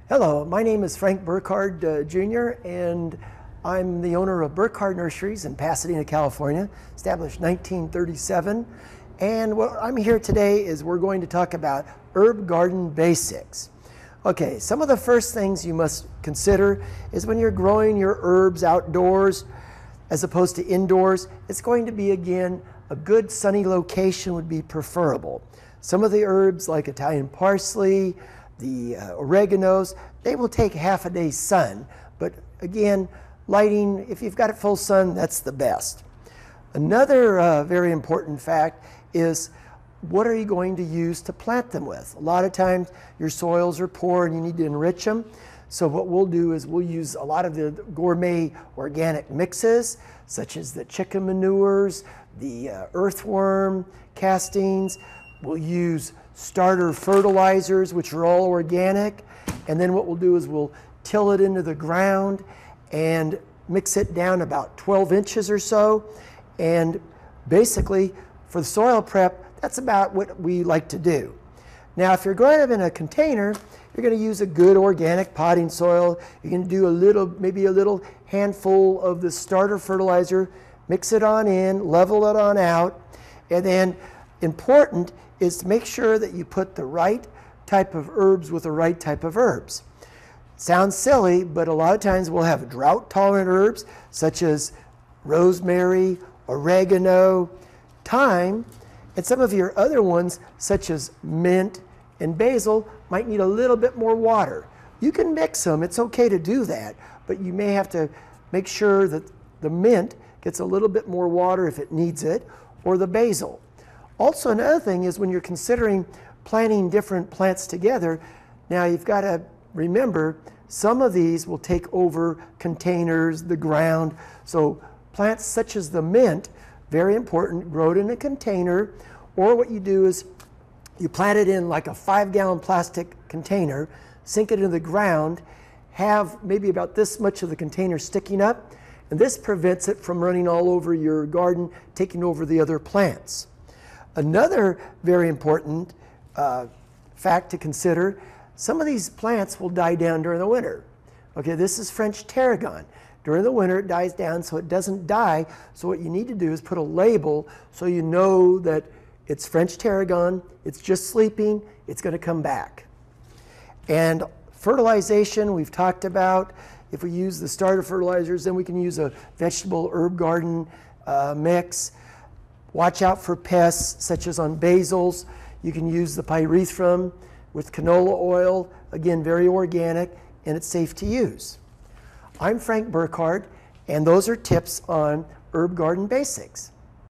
Hello, my name is Frank Burkard Jr. and I'm the owner of Burkard Nurseries in Pasadena, California, established 1937. And what I'm here today is we're going to talk about herb garden basics. Okay, some of the first things you must consider is when you're growing your herbs outdoors as opposed to indoors, it's going to be, again, a good sunny location would be preferable. Some of the herbs like Italian parsley, the oreganos, they will take half a day's sun, but again, lighting, if you've got it full sun, that's the best. Another very important fact is what are you going to use to plant them with? A lot of times your soils are poor and you need to enrich them. So what we'll do is we'll use a lot of the gourmet organic mixes, such as the chicken manures, the earthworm castings. We'll use starter fertilizers, which are all organic. And then what we'll do is we'll till it into the ground and mix it down about 12 inches or so. And basically, for the soil prep, that's about what we like to do. Now, if you're growing them in a container, you're going to use a good organic potting soil. You're going to do a little, maybe a little handful of the starter fertilizer, mix it on in, level it on out, and then important is to make sure that you put the right type of herbs with the right type of herbs. Sounds silly, but a lot of times we'll have drought-tolerant herbs such as rosemary, oregano, thyme, and some of your other ones such as mint and basil might need a little bit more water. You can mix them, it's okay to do that, but you may have to make sure that the mint gets a little bit more water if it needs it, or the basil. Also, another thing is when you're considering planting different plants together, now you've got to remember some of these will take over containers, the ground. So plants such as the mint, very important, grow it in a container, or what you do is you plant it in like a 5-gallon plastic container, sink it into the ground, have maybe about this much of the container sticking up, and this prevents it from running all over your garden, taking over the other plants. Another very important fact to consider, some of these plants will die down during the winter. Okay, this is French tarragon. During the winter it dies down so it doesn't die, so what you need to do is put a label so you know that it's French tarragon, it's just sleeping, it's going to come back. And fertilization we've talked about. If we use the starter fertilizers, then we can use a vegetable herb garden mix. Watch out for pests, such as on basils. You can use the pyrethrum with canola oil, again, very organic, and it's safe to use. I'm Frank Burkard, and those are tips on herb garden basics.